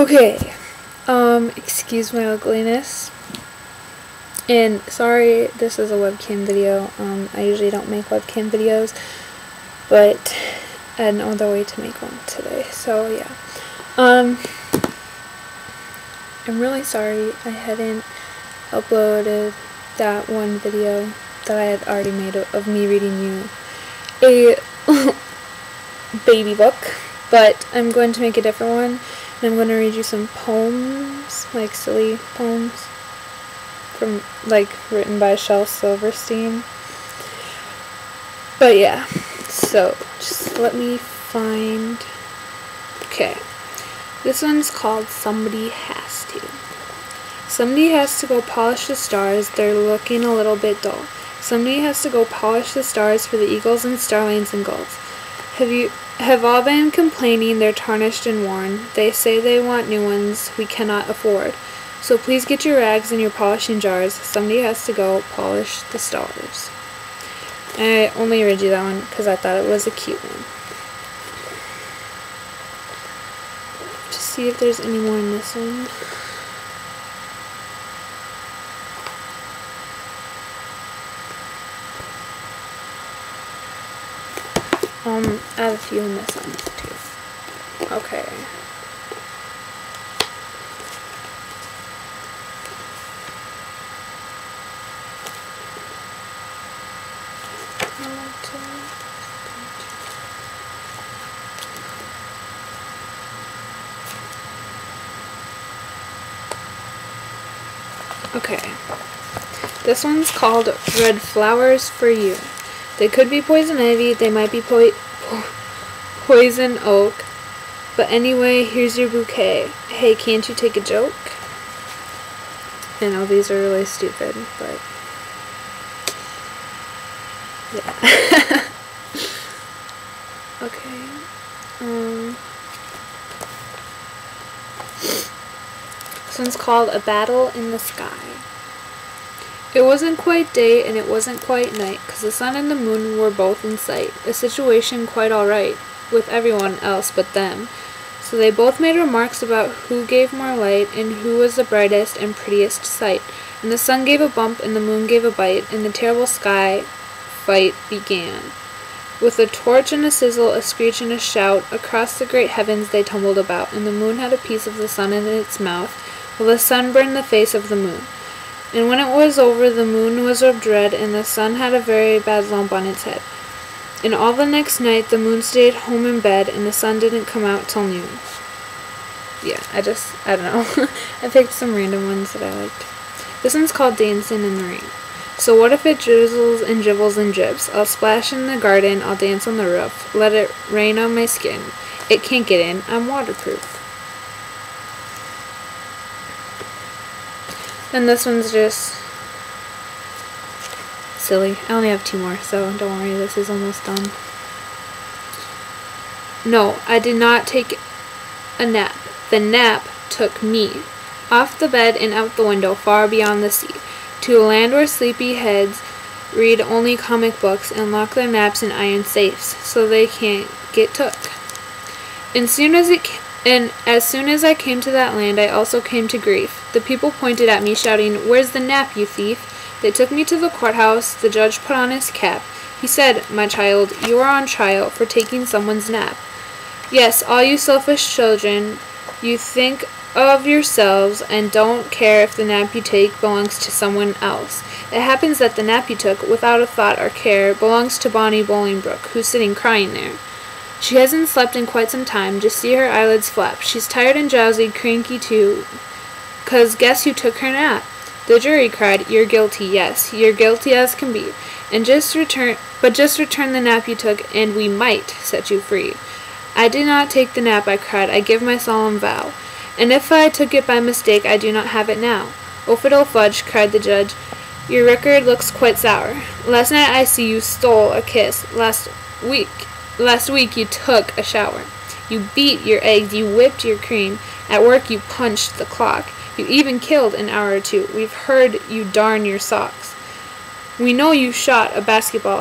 Okay, excuse my ugliness, and sorry this is a webcam video. I usually don't make webcam videos, but I had no other way to make one today, so yeah. I'm really sorry I hadn't uploaded that one video that I had already made of me reading you a baby book, but I'm going to make a different one. I'm going to read you some poems, like silly poems, from written by Shel Silverstein. But yeah, so just let me find. Okay, this one's called Somebody Has To. Somebody has to go polish the stars, they're looking a little bit dull. Somebody has to go polish the stars for the eagles and starlings and gulls. Have all been complaining they're tarnished and worn. They say they want new ones we cannot afford. So please get your rags and your polishing jars. Somebody has to go polish the stars. And I only read you that one because I thought it was a cute one. Just see if there's any more in this one. I have a few in this one too. Okay. Okay. This one's called Red Flowers for You. They could be poison ivy, they might be poison oak, but anyway, here's your bouquet. Hey, can't you take a joke? I know these are really stupid, but yeah. Okay. This one's called A Battle in the Sky. It wasn't quite day and it wasn't quite night, 'cause the sun and the moon were both in sight. A situation quite alright, with everyone else but them. So they both made remarks about who gave more light, and who was the brightest and prettiest sight. And the sun gave a bump, and the moon gave a bite, and the terrible sky fight began. With a torch and a sizzle, a screech and a shout, across the great heavens they tumbled about, and the moon had a piece of the sun in its mouth, while the sun burned the face of the moon. And when it was over, the moon was rubbed red, and the sun had a very bad lump on its head. And all the next night, the moon stayed home in bed, and the sun didn't come out till noon. Yeah, I don't know. I picked some random ones that I liked. This one's called Dancing in the Rain. So what if it drizzles and dribbles and drips? I'll splash in the garden, I'll dance on the roof. Let it rain on my skin. It can't get in, I'm waterproof. And this one's just silly. I only have two more, so don't worry, this is almost done. No, I did not take a nap. The nap took me. Off the bed and out the window, far beyond the sea. To a land where sleepy heads read only comic books and lock their naps in iron safes, so they can't get took. And as soon as I came to that land, I also came to grief. The people pointed at me, shouting, "Where's the nap, you thief?" They took me to the courthouse. The judge put on his cap. He said, "My child, you are on trial for taking someone's nap. Yes, all you selfish children, you think of yourselves and don't care if the nap you take belongs to someone else. It happens that the nap you took, without a thought or care, belongs to Bonnie Bolingbroke, who's sitting crying there. She hasn't slept in quite some time, just see her eyelids flap. She's tired and drowsy, cranky too, 'cause guess who took her nap?" The jury cried, "You're guilty, yes, you're guilty as can be. Just return the nap you took, and we might set you free." "I did not take the nap," I cried, "I give my solemn vow. And if I took it by mistake, I do not have it now." "Oh, fiddle fudge," cried the judge, "your record looks quite sour. Last night I see you stole a kiss. Last week you took a shower. You beat your eggs, you whipped your cream. At work you punched the clock. You even killed an hour or two. We've heard you darn your socks. We know you shot a basketball